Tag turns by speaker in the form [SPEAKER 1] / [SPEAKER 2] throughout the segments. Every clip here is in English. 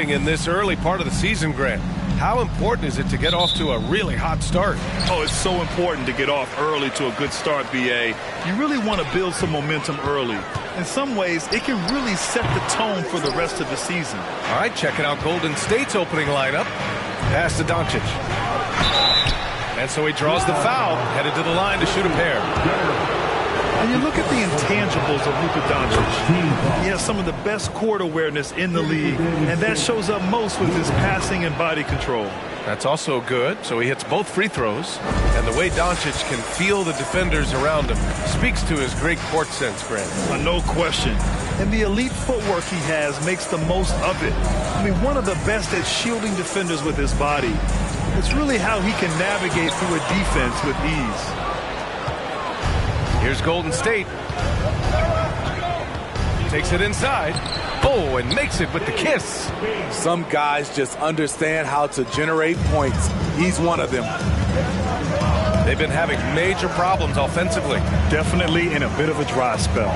[SPEAKER 1] going in this early part of the season, Grant. How important is it to get off to a really hot start?
[SPEAKER 2] Oh, it's so important to get off early to a good start, B.A. You really want to build some momentum early. In some ways, it can really set the tone for the rest of the season.
[SPEAKER 1] All right, checking out Golden State's opening lineup. Pass to Doncic. And so he draws the foul, headed to the line to shoot a pair.
[SPEAKER 2] And you look at the intangibles of Luka Doncic. He has some of the best court awareness in the league, and that shows up most with his passing and body control.
[SPEAKER 1] That's also good, so he hits both free throws. And the way Doncic can feel the defenders around him speaks to his great court sense, Grant.
[SPEAKER 2] No question. And the elite footwork he has makes the most of it. I mean, one of the best at shielding defenders with his body. It's really how he can navigate through a defense with ease.
[SPEAKER 1] Here's Golden State. Takes it inside. Oh, and makes it with the kiss.
[SPEAKER 3] Some guys just understand how to generate points. He's one of them.
[SPEAKER 1] They've been having major problems offensively.
[SPEAKER 2] Definitely in a bit of a dry spell.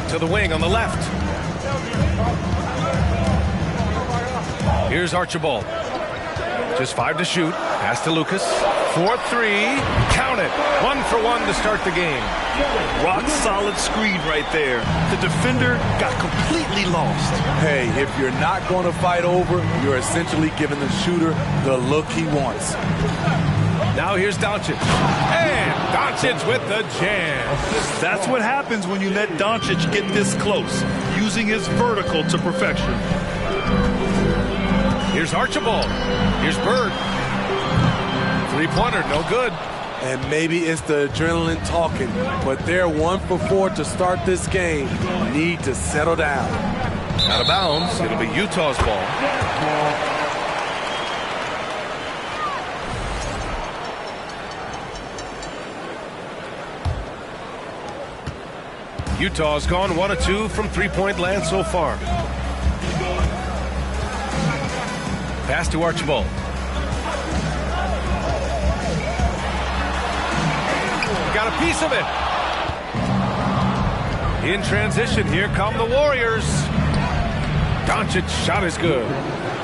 [SPEAKER 1] To the wing on the left. Here's Archibald. Just 5 to shoot. Pass to Lucas. 4-3. Count it. 1 for 1 to start the game.
[SPEAKER 2] Rock solid screen right there. The defender got completely lost.
[SPEAKER 3] Hey, if you're not going to fight over, you're essentially giving the shooter the look he wants.
[SPEAKER 1] Now here's Doncic. And Doncic with the jam.
[SPEAKER 2] That's what happens when you let Doncic get this close, using his vertical to perfection.
[SPEAKER 1] Here's Archibald. Here's Bird. Three-pointer, no good.
[SPEAKER 3] And maybe it's the adrenaline talking, but they're 1 for 4 to start this game. Need to settle down.
[SPEAKER 1] Out of bounds. It'll be Utah's ball. Utah's gone 1 of 2 from three-point land so far. Pass to Archibald. Got a piece of it. In transition, here come the Warriors. Doncic shot is good.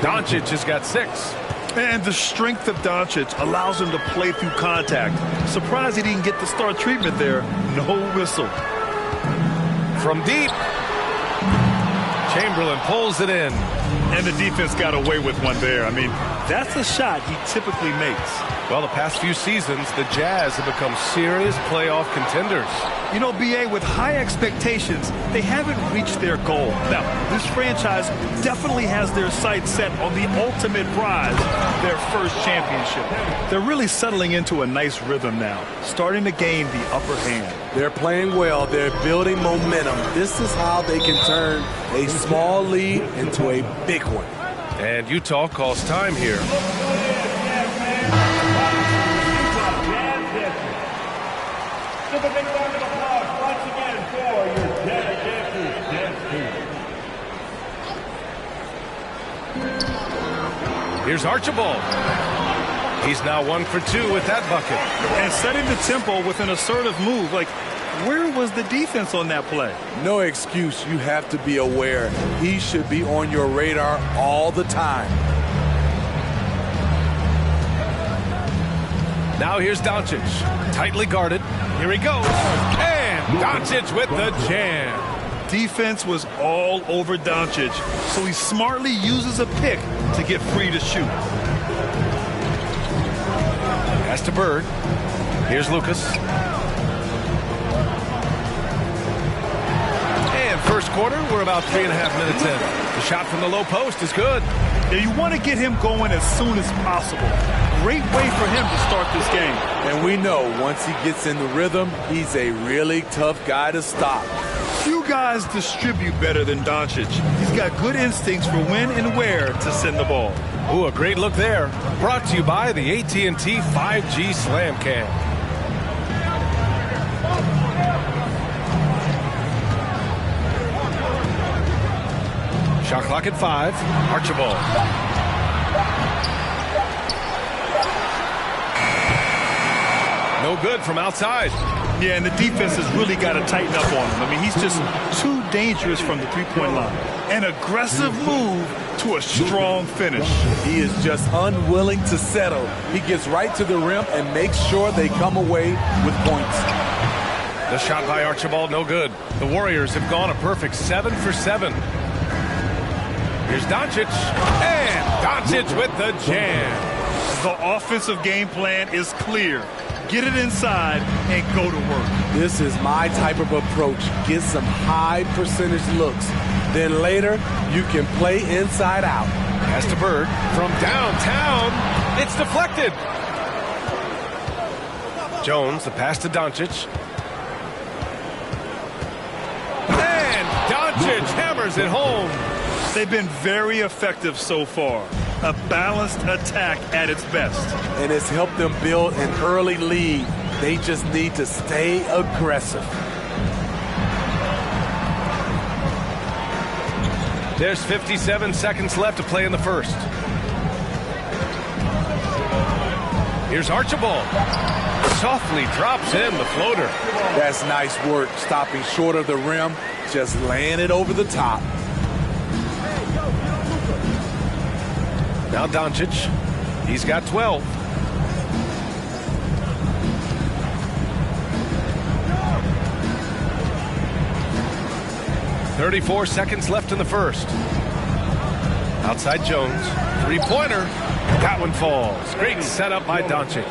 [SPEAKER 1] Doncic has got 6.
[SPEAKER 2] And the strength of Doncic allows him to play through contact. Surprised he didn't get the star treatment there. No whistle.
[SPEAKER 1] From deep. Chamberlain pulls it in.
[SPEAKER 2] And the defense got away with one there. I mean, that's a shot he typically makes.
[SPEAKER 1] Well, the past few seasons, the Jazz have become serious playoff contenders.
[SPEAKER 2] You know, B.A., with high expectations, they haven't reached their goal. Now, this franchise definitely has their sights set on the ultimate prize, their first championship. They're really settling into a nice rhythm now, starting to gain the upper hand.
[SPEAKER 3] They're playing well. They're building momentum. This is how they can turn a small lead into a big one.
[SPEAKER 1] And Utah calls time here.
[SPEAKER 4] Give a big round of applause once again for your dedicated team.
[SPEAKER 1] Here's Archibald. He's now 1 for 2 with that bucket.
[SPEAKER 2] And setting the tempo with an assertive move. Like, where was the defense on that play?
[SPEAKER 3] No excuse. You have to be aware. He should be on your radar all the time.
[SPEAKER 1] Now here's Doncic. Tightly guarded. Here he goes. And Doncic with the jam.
[SPEAKER 2] Defense was all over Doncic, so he smartly uses a pick to get free to shoot.
[SPEAKER 1] Pass to Bird. Here's Lucas. And first quarter, we're about 3.5 minutes in. The shot from the low post is good.
[SPEAKER 2] Yeah, you want to get him going as soon as possible. Great way for him to start this game.
[SPEAKER 3] And we know once he gets in the rhythm, he's a really tough guy to stop.
[SPEAKER 2] Few guys distribute better than Doncic. He's got good instincts for when and where to send the ball.
[SPEAKER 1] Ooh, a great look there. Brought to you by the AT&T 5G Slam Cam. Shot clock at 5. Archibald. No good from outside.
[SPEAKER 2] Yeah, and the defense has really got to tighten up on him. I mean, he's just too dangerous from the three-point line. An aggressive move to a strong finish.
[SPEAKER 3] He is just unwilling to settle. He gets right to the rim and makes sure they come away with points.
[SPEAKER 1] The shot by Archibald, no good. The Warriors have gone a perfect 7 for 7. Here's Doncic, and Doncic with the jam.
[SPEAKER 2] The offensive game plan is clear. Get it inside and go to work.
[SPEAKER 3] This is my type of approach. Get some high percentage looks. Then later, you can play inside out.
[SPEAKER 1] Pass to Bird from downtown. It's deflected. Jones, the pass to Doncic. And Doncic hammers it home.
[SPEAKER 2] They've been very effective so far. A balanced attack at its best.
[SPEAKER 3] And it's helped them build an early lead. They just need to stay aggressive.
[SPEAKER 1] There's 57 seconds left to play in the first. Here's Archibald. Softly drops in the floater.
[SPEAKER 3] That's nice work, stopping short of the rim, just laying it over the top.
[SPEAKER 1] Now Doncic. He's got 12. .34 seconds left in the first. Outside Jones. Three-pointer. That one falls. Great setup by Doncic.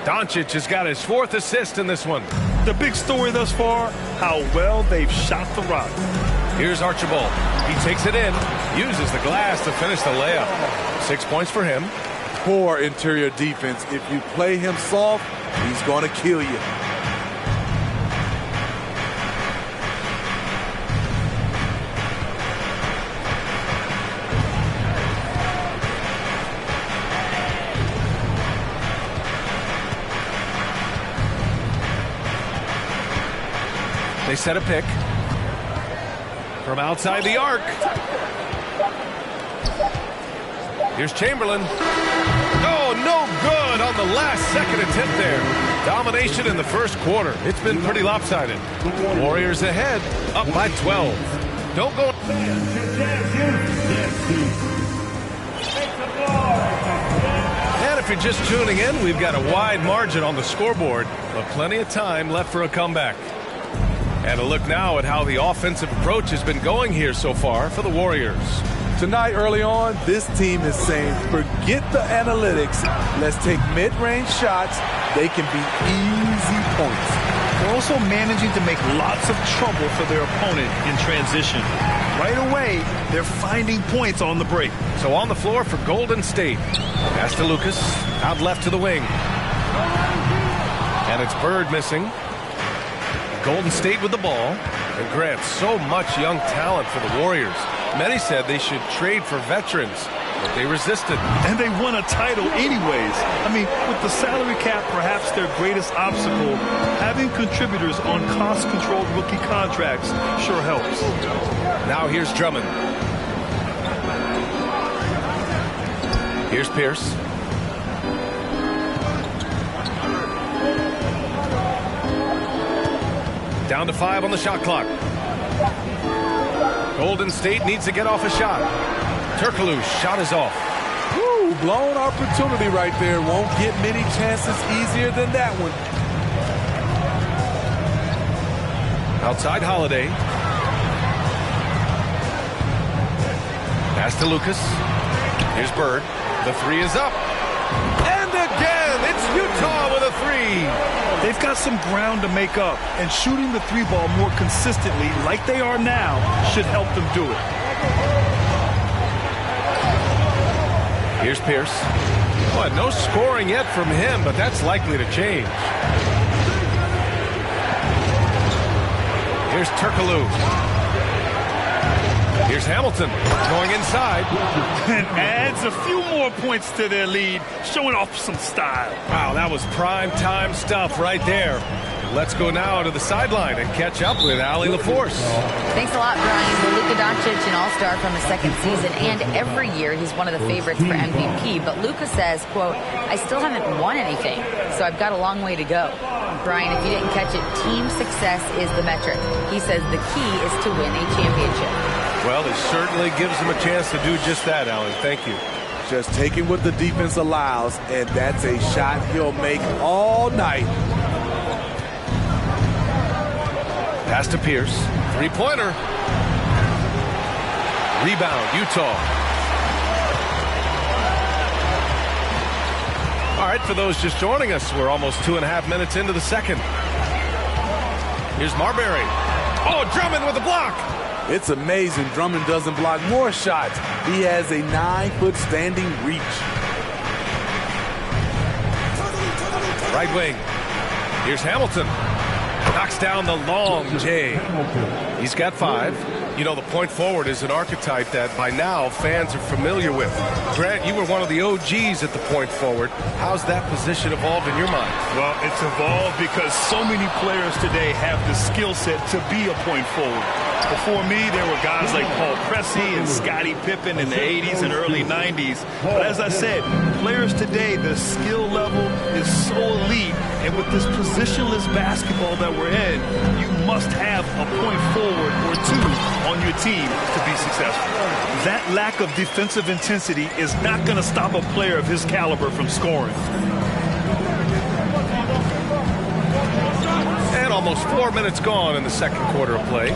[SPEAKER 1] Doncic has got his 4th assist in this one.
[SPEAKER 2] The big story thus far, how well they've shot the rock.
[SPEAKER 1] Here's Archibald. He takes it in, uses the glass to finish the layup. 6 points for him.
[SPEAKER 3] Poor interior defense. If you play him soft, he's going to kill you.
[SPEAKER 1] They set a pick from outside the arc. Here's Chamberlain. Oh, no good on the last second attempt there. Domination in the first quarter. It's been pretty lopsided. Warriors ahead, up by 12. Don't go. And if you're just tuning in, we've got a wide margin on the scoreboard, but plenty of time left for a comeback. And a look now at how the offensive approach has been going here so far for the Warriors.
[SPEAKER 3] Tonight, early on, this team is saying, forget the analytics. Let's take mid-range shots. They can be easy points.
[SPEAKER 2] They're also managing to make lots of trouble for their opponent in transition. Right away, they're finding points on the break.
[SPEAKER 1] So on the floor for Golden State. Pass to Lucas, out left to the wing. And it's Bird missing. Golden State with the ball. And grants so much young talent for the Warriors. Many said they should trade for veterans, but they resisted.
[SPEAKER 2] And they won a title anyways. I mean, with the salary cap perhaps their greatest obstacle, having contributors on cost-controlled rookie contracts sure helps.
[SPEAKER 1] Now here's Drummond. Here's Pierce. Down to 5 on the shot clock. Golden State needs to get off a shot. Turkoglu's shot is off.
[SPEAKER 3] Woo, blown opportunity right there. Won't get many chances easier than that one.
[SPEAKER 1] Outside Holiday. Pass to Lucas. Here's Bird. The 3 is up. And again, it's Utah with a 3.
[SPEAKER 2] They've got some ground to make up, and shooting the 3-ball more consistently like they are now should help them do it.
[SPEAKER 1] Here's Pierce. Well, no scoring yet from him, but that's likely to change. Here's Turkoglu. Here's Hamilton going inside.
[SPEAKER 2] And adds a few more points to their lead, showing off some style.
[SPEAKER 1] Wow, that was prime time stuff right there. Let's go now to the sideline and catch up with Allie LaForce.
[SPEAKER 5] Thanks a lot, Brian. Luka Doncic, an all-star from his second season, and every year he's one of the favorites for MVP. But Luka says, quote, I still haven't won anything, so I've got a long way to go. Brian, if you didn't catch it, team success is the metric. He says the key is to win a championship.
[SPEAKER 1] Well, it certainly gives him a chance to do just that, Allie. Thank you.
[SPEAKER 3] Just taking what the defense allows, and that's a shot he'll make all night.
[SPEAKER 1] Pass to Pierce. Three-pointer. Rebound, Utah. All right, for those just joining us, we're almost 2.5 minutes into the second. Here's Marbury. Oh, Drummond with the block.
[SPEAKER 3] It's amazing Drummond doesn't block more shots. He has a 9-foot standing reach.
[SPEAKER 1] Right wing. Here's Hamilton. Knocks down the long J. He's got 5. You know, the point forward is an archetype that by now fans are familiar with. Grant, you were one of the OGs at the point forward. How's that position evolved in your mind?
[SPEAKER 2] Well, it's evolved because so many players today have the skill set to be a point forward. Before me, there were guys like Paul Pressey and Scottie Pippen in the 80s and early 90s. But as I said, players today, the skill level is so elite. And with this positionless basketball that we're in, you must have a point forward or two on your team to be successful. That lack of defensive intensity is not going to stop a player of his caliber from scoring.
[SPEAKER 1] And almost 4 minutes gone in the second quarter of play.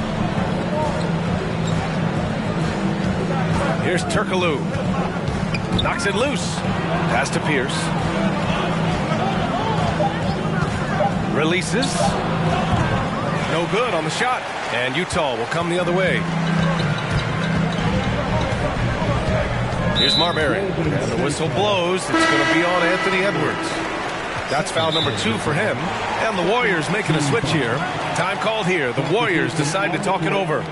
[SPEAKER 1] Here's Turkoglu. Knocks it loose. Pass to Pierce. Releases. No good on the shot. And Utah will come the other way. Here's Marbury. And the whistle blows. It's going to be on Anthony Edwards. That's foul number 2 for him. And the Warriors making a switch here. Time called here. The Warriors decide to talk it over.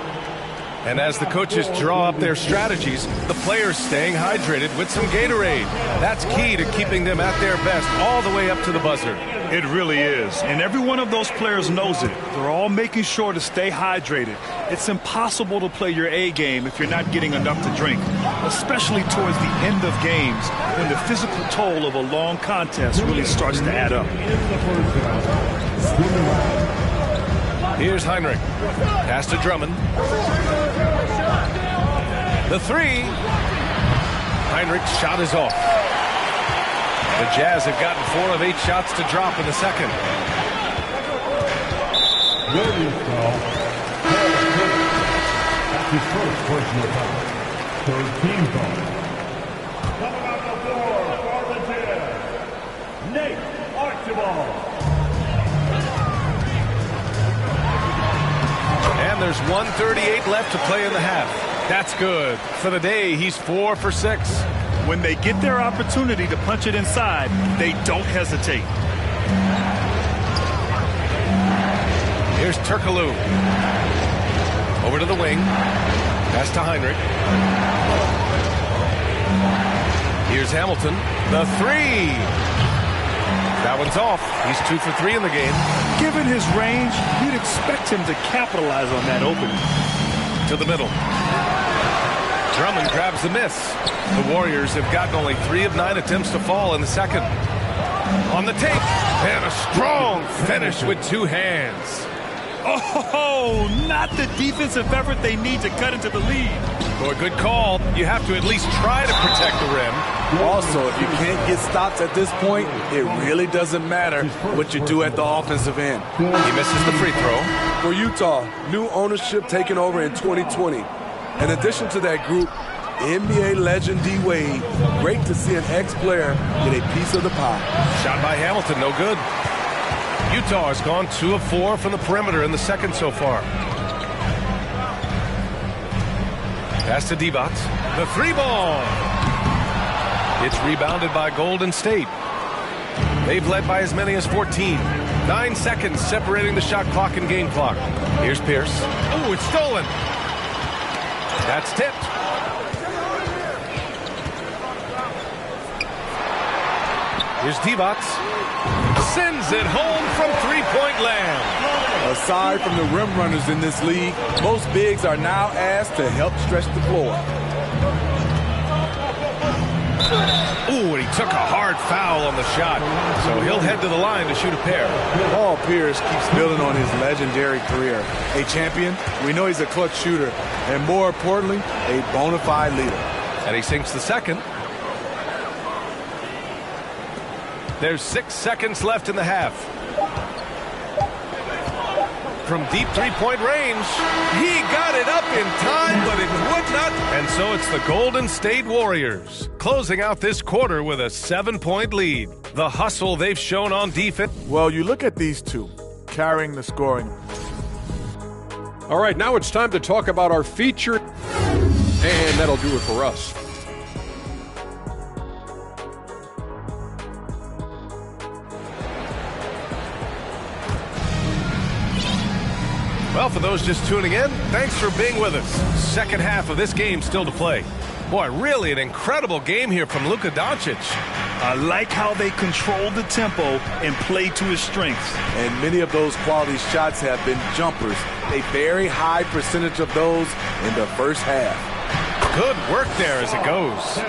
[SPEAKER 1] And as the coaches draw up their strategies, the players staying hydrated with some Gatorade. That's key to keeping them at their best all the way up to the buzzer.
[SPEAKER 2] It really is. And every one of those players knows it. They're all making sure to stay hydrated. It's impossible to play your A game if you're not getting enough to drink, especially towards the end of games when the physical toll of a long contest really starts to add up.
[SPEAKER 1] Here's Heinrich. Pass to Drummond. The 3. Heinrich's shot is off. The Jazz have gotten 4 of 8 shots to drop in the second.
[SPEAKER 4] That's his first personal foul. Third team foul. Coming off the floor for the Jazz, Nate Archibald.
[SPEAKER 1] And there's 1:38 left to play in the half. That's good. For the day, he's 4 for 6.
[SPEAKER 2] When they get their opportunity to punch it inside, they don't hesitate.
[SPEAKER 1] Here's Turkoglu. Over to the wing. Pass to Heinrich. Here's Hamilton. The 3. That one's off. He's 2 for 3 in the game.
[SPEAKER 2] Given his range, you'd expect him to capitalize on that opening.
[SPEAKER 1] To the middle. Drummond grabs the miss. The Warriors have gotten only 3 of 9 attempts to fall in the second. On the take. And a strong finish with 2 hands.
[SPEAKER 2] Oh, not the defensive effort they need to cut into the lead.
[SPEAKER 1] Boy, good call. You have to at least try to protect the rim.
[SPEAKER 3] Also, if you can't get stops at this point, it really doesn't matter what you do at the offensive end.
[SPEAKER 1] He misses the free throw.
[SPEAKER 6] For Utah, new ownership taking over in 2020. In addition to that group, NBA legend D-Wade. Great to see an ex-player get a piece of the pie.
[SPEAKER 1] Shot by Hamilton, no good. Utah has gone 2 of 4 from the perimeter in the second so far. Pass to Divac. The 3-ball. It's rebounded by Golden State. They've led by as many as 14. 9 seconds separating the shot clock and game clock. Here's Pierce. Oh, it's stolen. That's tipped. Here's Divac. Sends it home from three-point land.
[SPEAKER 3] Aside from the rim runners in this league, most bigs are now asked to help stretch the floor.
[SPEAKER 1] Ooh, and he took a hard foul on the shot. So he'll head to the line to shoot a pair.
[SPEAKER 3] Paul Pierce keeps building on his legendary career. A champion, we know he's a clutch shooter, and more importantly, a bona fide leader.
[SPEAKER 1] And he sinks the second. There's 6 seconds left in the half. From deep three-point range, he got it up in time, but it would not. And so it's the Golden State Warriors closing out this quarter with a 7-point lead. The hustle they've shown on defense.
[SPEAKER 3] Well, you look at these two, carrying the scoring.
[SPEAKER 7] All right, now it's time to talk about our feature, and that'll do it for us.
[SPEAKER 1] Well, for those just tuning in, thanks for being with us. Second half of this game still to play. Boy, really an incredible game here from Luka Doncic.
[SPEAKER 2] I like how they control the tempo and play to his strengths.
[SPEAKER 3] And many of those quality shots have been jumpers. A very high percentage of those in the first half.
[SPEAKER 1] Good work there as it goes.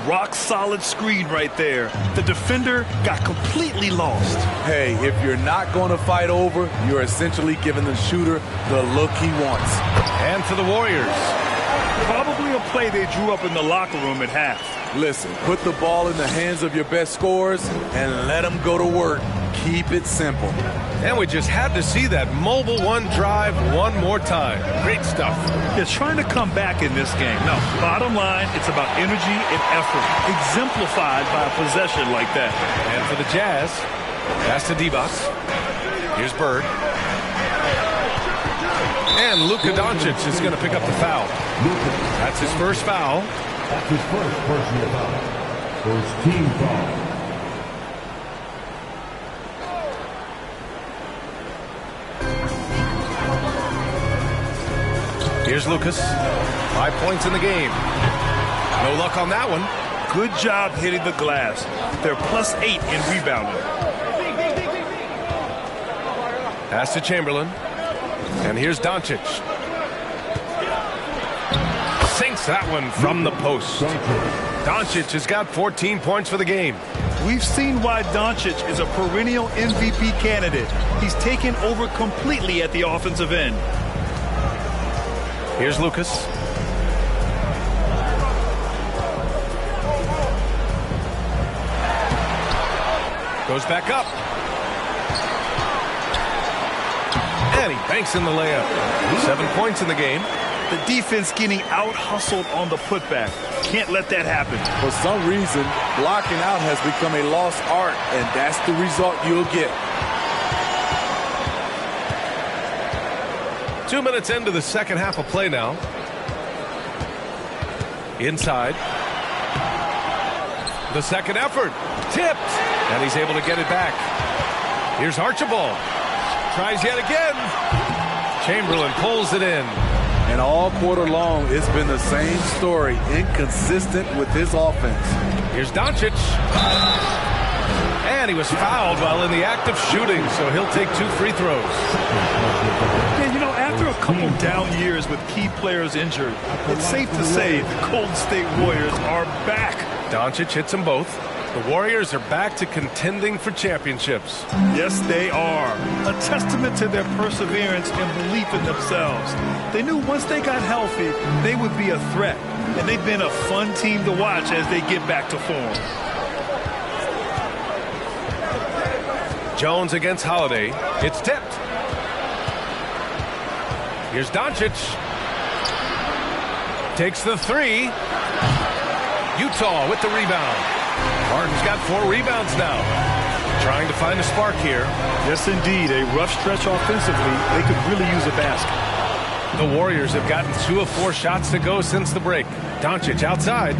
[SPEAKER 2] Rock solid screen right there. The defender got completely lost.
[SPEAKER 3] Hey, if you're not going to fight over, you're essentially giving the shooter the look he wants.
[SPEAKER 1] And for the Warriors.
[SPEAKER 2] Probably a play they drew up in the locker room at half.
[SPEAKER 3] Listen, put the ball in the hands of your best scorers and let them go to work. Keep it simple.
[SPEAKER 1] And we just had to see that mobile one drive one more time. Great stuff.
[SPEAKER 2] They're trying to come back in this game. No, bottom line, it's about energy and effort, exemplified by a possession like that.
[SPEAKER 1] And for the Jazz, pass to Divac. Here's Bird. And Luka Doncic is going to pick up the foul. That's his first foul.
[SPEAKER 4] That's his first personal foul. First team foul.
[SPEAKER 1] Here's Lucas. 5 points in the game. No luck on that one.
[SPEAKER 2] Good job hitting the glass. They're +8 in rebounding.
[SPEAKER 1] Pass to Chamberlain. And here's Doncic. Sinks that one from the post. Doncic has got 14 points for the game.
[SPEAKER 2] We've seen why Doncic is a perennial MVP candidate. He's taken over completely at the offensive end.
[SPEAKER 1] Here's Lucas. Goes back up. And he banks in the layup. 7 points in the game.
[SPEAKER 2] The defense getting out-hustled on the putback. Can't let that happen.
[SPEAKER 3] For some reason, blocking out has become a lost art, and that's the result you'll get.
[SPEAKER 1] 2 minutes into the second half of play now. Inside. The second effort. Tipped. And he's able to get it back. Here's Archibald. Tries yet again. Chamberlain pulls it in.
[SPEAKER 3] And all quarter long, it's been the same story. Inconsistent with his offense.
[SPEAKER 1] Here's Doncic. And he was fouled while in the act of shooting, so he'll take 2 free throws.
[SPEAKER 2] Yeah, you know, after a couple down years with key players injured, it's safe to say the Golden State Warriors are back.
[SPEAKER 1] Doncic hits them both. The Warriors are back to contending for championships.
[SPEAKER 2] Yes, they are. A testament to their perseverance and belief in themselves. They knew once they got healthy, they would be a threat. And they've been a fun team to watch as they get back to form.
[SPEAKER 1] Jones against Holiday. It's tipped. Here's Doncic. Takes the 3. Utah with the rebound. Harden's got 4 rebounds now. Trying to find a spark here.
[SPEAKER 2] Yes, indeed. A rough stretch offensively. They could really use a basket.
[SPEAKER 1] The Warriors have gotten 2 of 4 shots to go since the break. Doncic outside.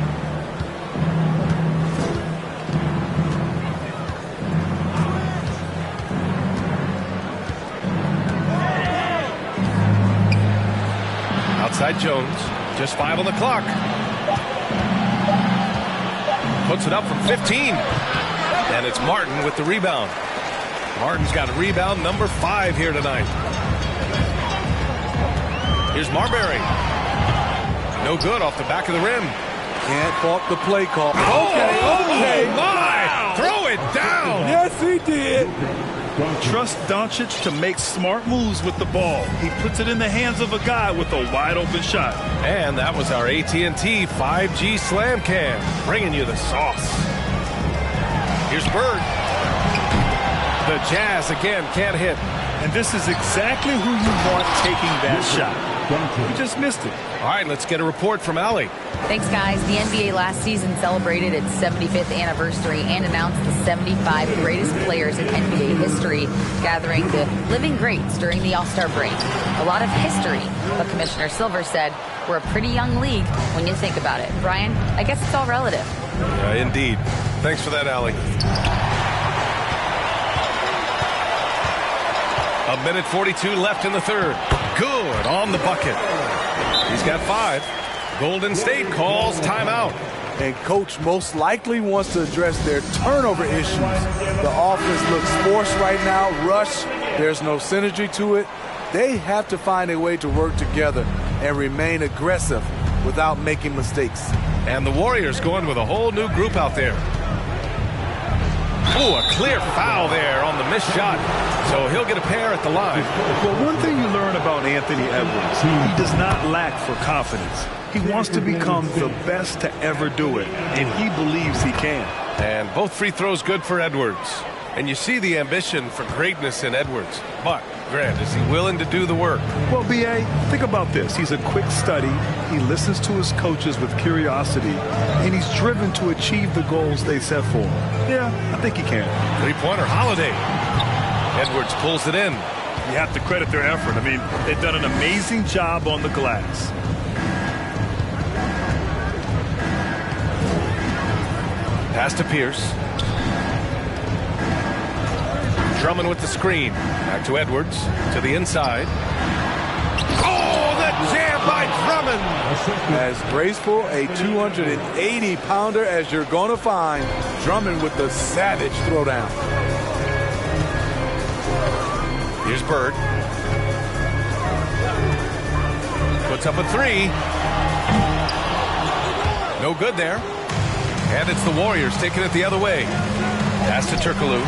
[SPEAKER 1] Outside Jones. Just 5 on the clock. Puts it up from 15. And it's Martin with the rebound. Martin's got rebound number 5 here tonight. Here's Marbury. No good off the back of the rim.
[SPEAKER 3] Can't fault the play call.
[SPEAKER 1] Okay.
[SPEAKER 3] Okay.
[SPEAKER 1] Oh, my! Wow. Throw it down.
[SPEAKER 3] Yes, he did.
[SPEAKER 2] Trust Doncic to make smart moves with the ball. He puts it in the hands of a guy with a wide-open shot.
[SPEAKER 1] And that was our AT&T 5G Slam Cam, bringing you the sauce. Here's Bird. The Jazz again can't hit.
[SPEAKER 2] And this is exactly who you want taking that shot. You just missed it.
[SPEAKER 1] All right, let's get a report from Allie.
[SPEAKER 5] Thanks, guys. The NBA last season celebrated its 75th anniversary and announced the 75 greatest players in NBA history, gathering the living greats during the All-Star break. A lot of history, but Commissioner Silver said we're a pretty young league when you think about it. Brian, I guess it's all relative.
[SPEAKER 1] Indeed. Thanks for that, Allie. A minute 42 left in the third. Good on the bucket. He's got 5. Golden State calls timeout.
[SPEAKER 3] And coach most likely wants to address their turnover issues. The offense looks forced right now, rush. There's no synergy to it. They have to find a way to work together and remain aggressive without making mistakes.
[SPEAKER 1] And the Warriors going with a whole new group out there. Oh, a clear foul there on the missed shot. So he'll get a pair at the line.
[SPEAKER 2] Well, one thing you learn about Anthony Edwards, he does not lack for confidence. He wants to become the best to ever do it, and he believes he can.
[SPEAKER 1] And both free throws good for Edwards. And you see the ambition for greatness in Edwards. But, Grant, is he willing to do the work?
[SPEAKER 2] Well, B.A., think about this. He's a quick study. He listens to his coaches with curiosity, and he's driven to achieve the goals they set for him. Yeah, I think he can.
[SPEAKER 1] Three-pointer, Holiday. Edwards pulls it in.
[SPEAKER 2] You have to credit their effort. I mean, they've done an amazing job on the glass.
[SPEAKER 1] Pass to Pierce. Drummond with the screen. Back to Edwards. To the inside. Oh, the jam by Drummond.
[SPEAKER 3] As graceful a 280-pounder as you're going to find. Drummond with the savage throwdown.
[SPEAKER 1] Here's Bird. Puts up a 3. No good there. And it's the Warriors taking it the other way. Pass to Turkoglu.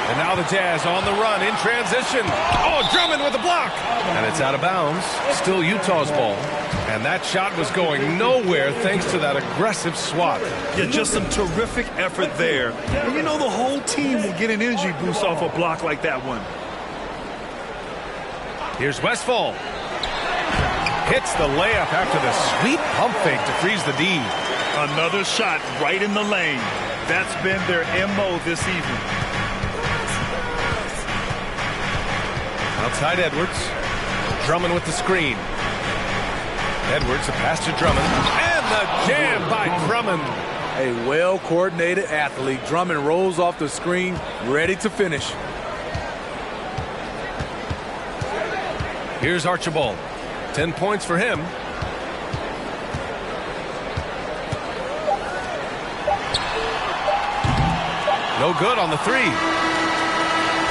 [SPEAKER 1] And now the Jazz on the run in transition. Oh, Drummond with a block. And it's out of bounds. Still Utah's ball. And that shot was going nowhere thanks to that aggressive swat.
[SPEAKER 2] Yeah, just some terrific effort there. And you know the whole team will get an energy boost off a block like that one.
[SPEAKER 1] Here's Westphal. Hits the layup after the sweet pump fake to freeze the D.
[SPEAKER 2] Another shot right in the lane. That's been their MO this evening.
[SPEAKER 1] Outside Edwards. Drummond with the screen. Edwards, a pass to Drummond. And the jam by Drummond.
[SPEAKER 3] A well-coordinated athlete. Drummond rolls off the screen, ready to finish.
[SPEAKER 1] Here's Archibald. 10 points for him. No good on the 3.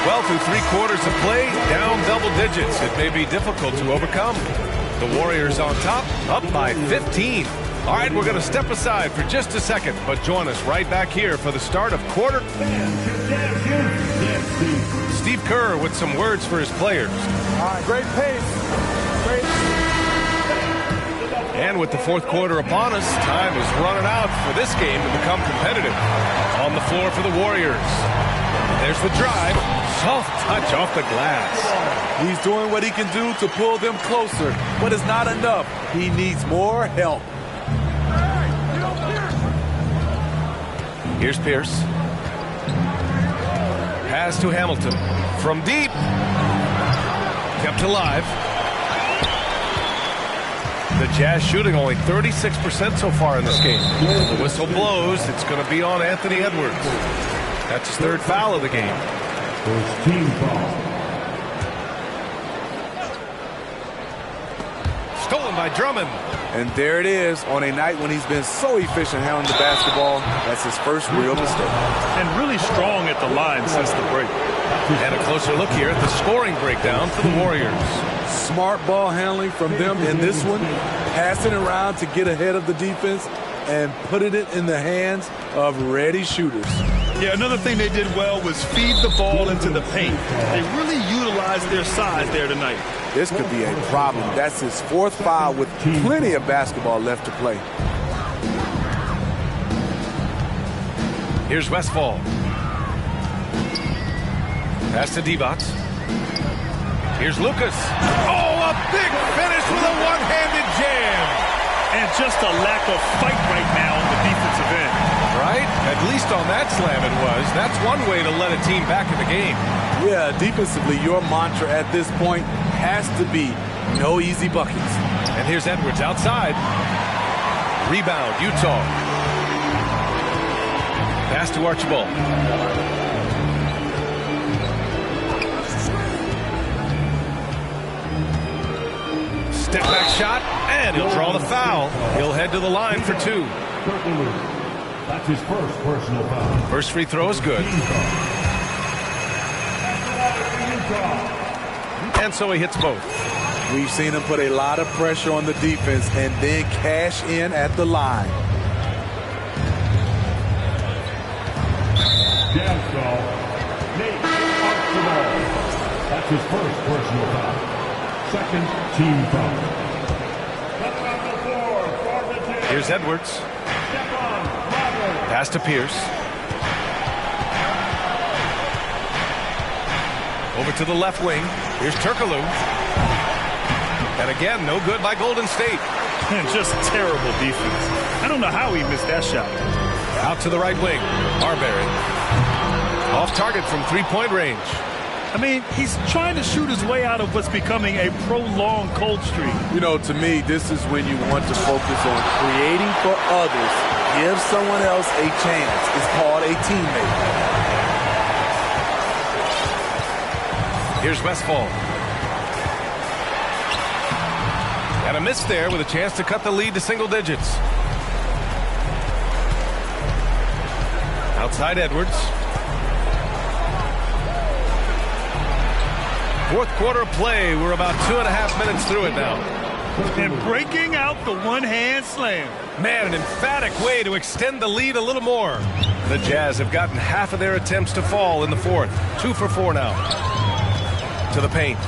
[SPEAKER 1] Well, through 3 quarters of play, down double digits. It may be difficult to overcome. The Warriors on top, up by 15. All right, we're going to step aside for just a second, but join us right back here for the start of quarter. Steve Kerr with some words for his players.
[SPEAKER 3] All right, great pace. Great.
[SPEAKER 1] And with the fourth quarter upon us, time is running out for this game to become competitive. On the floor for the Warriors. There's the drive. Soft touch off the glass.
[SPEAKER 3] He's doing what he can do to pull them closer, but it's not enough. He needs more help.
[SPEAKER 1] Here's Pierce. Pass to Hamilton. From deep. Kept alive. The Jazz shooting only 36% so far in this game. The whistle blows. It's going to be on Anthony Edwards. That's his 3rd foul of the game.
[SPEAKER 4] First team foul.
[SPEAKER 1] down by Drummond.
[SPEAKER 3] And there it is on a night when he's been so efficient handling the basketball. That's his first real mistake.
[SPEAKER 2] And really strong at the line since the break.
[SPEAKER 1] And a closer look here at the scoring breakdown for the Warriors.
[SPEAKER 6] Smart ball handling from them in this one. Passing around to get ahead of the defense and putting it in the hands of ready shooters.
[SPEAKER 2] Yeah, another thing they did well was feed the ball into the paint. They really utilized their size there tonight.
[SPEAKER 3] This could be a problem. That's his fourth foul with plenty of basketball left to play.
[SPEAKER 1] Here's Westfall. Pass to Divac. Here's Lucas. Oh, a big finish with a one-handed jam.
[SPEAKER 2] And just a lack of fight right now on the defensive end.
[SPEAKER 1] Right? At least on that slam it was. That's one way to let a team back in the game.
[SPEAKER 3] Yeah, defensively, your mantra at this point has to be no easy buckets.
[SPEAKER 1] And here's Edwards outside. Rebound, Utah. Pass to Archibald. Step back shot, and he'll draw the foul. He'll head to the line for two.
[SPEAKER 4] That's his first personal foul.
[SPEAKER 1] First free throw is good. And so he hits both.
[SPEAKER 3] We've seen him put a lot of pressure on the defense and then cash in at the line.
[SPEAKER 4] Jazz foul. Nate Archibald. That's his first personal foul. Second team foul.
[SPEAKER 1] Here's Edwards. Pass to Pierce. Over to the left wing. Here's Turkoglu. And again, no good by Golden State.
[SPEAKER 2] And just terrible defense. I don't know how he missed that shot.
[SPEAKER 1] Out to the right wing. Marbury. Off target from three-point range.
[SPEAKER 2] I mean, he's trying to shoot his way out of what's becoming a prolonged cold streak.
[SPEAKER 3] You know, to me, this is when you want to focus on creating for others. Give someone else a chance. It's called a teammate.
[SPEAKER 1] Here's Westfall. And a miss there with a chance to cut the lead to single digits. Outside Edwards. Fourth quarter of play. We're about 2.5 minutes through it now.
[SPEAKER 2] And breaking out the one-hand slam.
[SPEAKER 1] Man, an emphatic way to extend the lead a little more. The Jazz have gotten half of their attempts to fall in the fourth. 2 for 4 now. To the paint.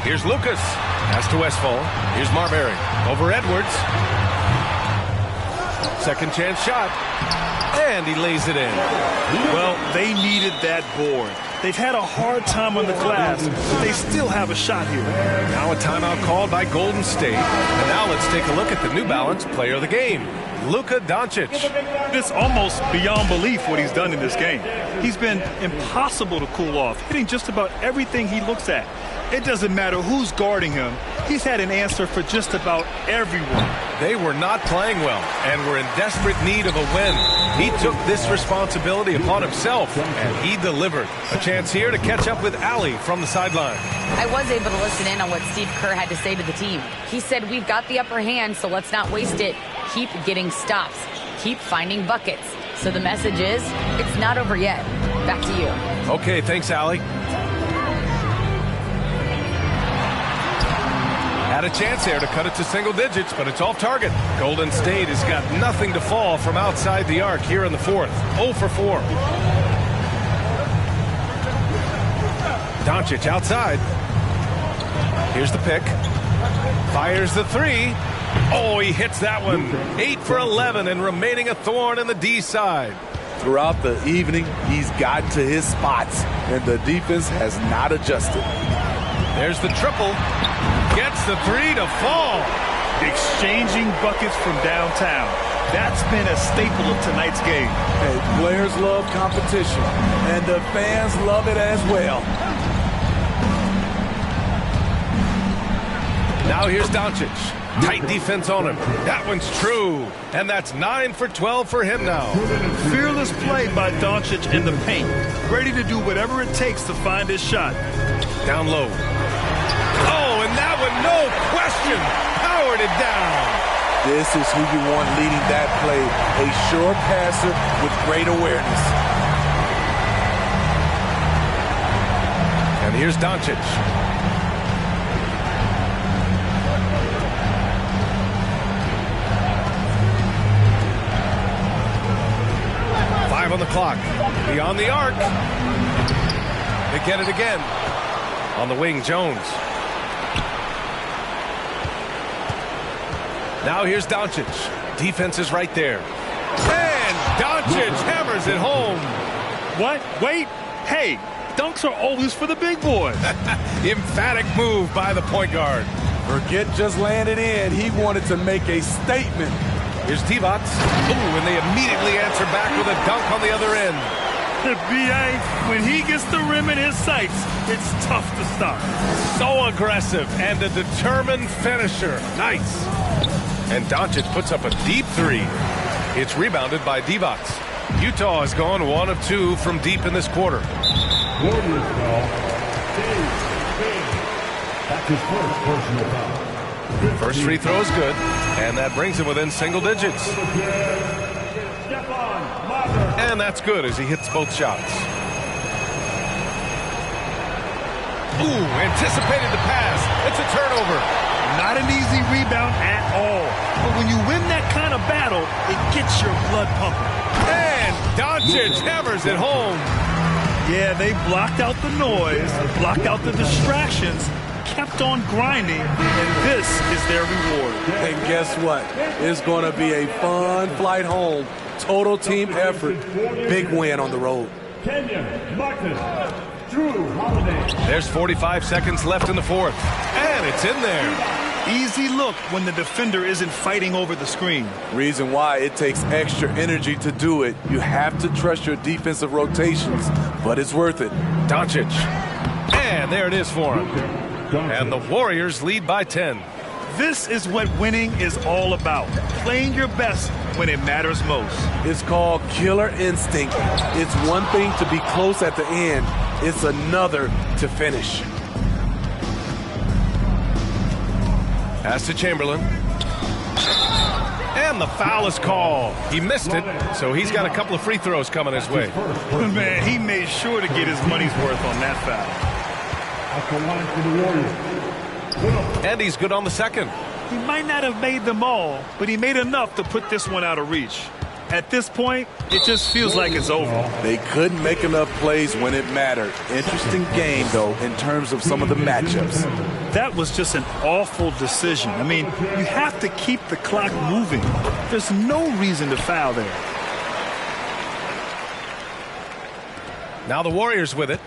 [SPEAKER 1] Here's Lucas. Pass to Westfall. Here's Marbury. Over Edwards. Second chance shot. And he lays it in.
[SPEAKER 2] Well, they needed that board. They've had a hard time on the glass, but they still have a shot here.
[SPEAKER 1] Now a timeout called by Golden State. And now let's take a look at the New Balance player of the game, Luka Doncic.
[SPEAKER 2] It's almost beyond belief what he's done in this game. He's been impossible to cool off, hitting just about everything he looks at. It doesn't matter who's guarding him. He's had an answer for just about everyone.
[SPEAKER 1] They were not playing well and were in desperate need of a win. He took this responsibility upon himself, and he delivered. A chance here to catch up with Allie from the sideline.
[SPEAKER 5] I was able to listen in on what Steve Kerr had to say to the team. He said, we've got the upper hand, so let's not waste it. Keep getting stops. Keep finding buckets. So the message is, it's not over yet. Back to you.
[SPEAKER 1] Okay, thanks, Allie. Had a chance there to cut it to single digits, but it's off target. Golden State has got nothing to fall from outside the arc here in the fourth. 0 for 4. Doncic outside. Here's the pick. Fires the three. Oh, he hits that one. 8 for 11 and remaining a thorn in the D side.
[SPEAKER 3] Throughout the evening, he's gotten to his spots, and the defense has not adjusted.
[SPEAKER 1] There's the triple. Gets the three to fall.
[SPEAKER 2] Exchanging buckets from downtown. That's been a staple of tonight's game.
[SPEAKER 3] Hey, players love competition, and the fans love it as well.
[SPEAKER 1] Now here's Doncic. Tight defense on him. That one's true. And that's 9 for 12 for him now.
[SPEAKER 2] Fearless play by Doncic in the paint. Ready to do whatever it takes to find his shot.
[SPEAKER 1] Down low. Oh, and that and no question, powered it down.
[SPEAKER 3] This is who you want leading that play. A sure passer with great awareness.
[SPEAKER 1] And here's Doncic. On the clock, beyond the arc. They get it again. On the wing, Jones. Now here's Doncic. Defense is right there. And Doncic hammers it home.
[SPEAKER 2] What? Wait. Hey, dunks are always for the big boys.
[SPEAKER 1] Emphatic move by the point guard.
[SPEAKER 3] Forget just laying it in. He wanted to make a statement.
[SPEAKER 1] Here's Divac. Ooh, and they immediately answer back with a dunk on the other end.
[SPEAKER 2] B.A., when he gets the rim in his sights, it's tough to stop.
[SPEAKER 1] So aggressive and a determined finisher. Nice. And Doncic puts up a deep three. It's rebounded by Divac. Utah has gone 1 of 2 from deep in this quarter.
[SPEAKER 4] Warriors foul. That's his first personal foul.
[SPEAKER 1] First free throw is good, and that brings him within single digits. And that's good as he hits both shots. Ooh, anticipated the pass. It's a turnover.
[SPEAKER 2] Not an easy rebound at all. But when you win that kind of battle, it gets your blood pumping.
[SPEAKER 1] And Doncic hammers it home.
[SPEAKER 2] Yeah, they blocked out the noise, blocked out the distractions, kept on grinding, and this is their reward.
[SPEAKER 3] And guess what? It's going to be a fun flight home. Total team effort. Big win on the road.
[SPEAKER 4] Kenyon Martin, Drew Holiday.
[SPEAKER 1] There's 45 seconds left in the fourth. And it's in there.
[SPEAKER 2] Easy look when the defender isn't fighting over the screen.
[SPEAKER 3] Reason why it takes extra energy to do it. You have to trust your defensive rotations, but it's worth it.
[SPEAKER 1] Doncic. And there it is for him. And the Warriors lead by 10.
[SPEAKER 2] This is what winning is all about. Playing your best when it matters most.
[SPEAKER 3] It's called killer instinct. It's one thing to be close at the end. It's another to finish.
[SPEAKER 1] Pass to Chamberlain. And the foul is called. He missed it, so he's got a couple of free throws coming his way.
[SPEAKER 2] Man, he made sure to get his money's worth on that foul.
[SPEAKER 4] That's the line for the Warriors.
[SPEAKER 1] And he's good on the second.
[SPEAKER 2] He might not have made them all, but he made enough to put this one out of reach. At this point, it just feels like it's over.
[SPEAKER 3] They couldn't make enough plays when it mattered. Interesting game, though, in terms of some of the matchups.
[SPEAKER 2] That was just an awful decision. I mean, you have to keep the clock moving. There's no reason to foul there.
[SPEAKER 1] Now the Warriors with it.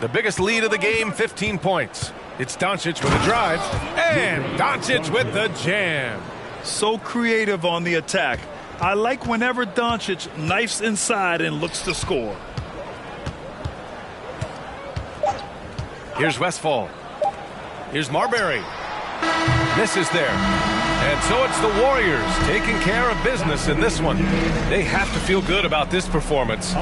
[SPEAKER 1] The biggest lead of the game, 15 points. It's Doncic with a drive, and Doncic with the jam.
[SPEAKER 2] So creative on the attack. I like whenever Doncic knifes inside and looks to score.
[SPEAKER 1] Here's Westfall. Here's Marbury. Misses there. And so it's the Warriors taking care of business in this one. They have to feel good about this performance.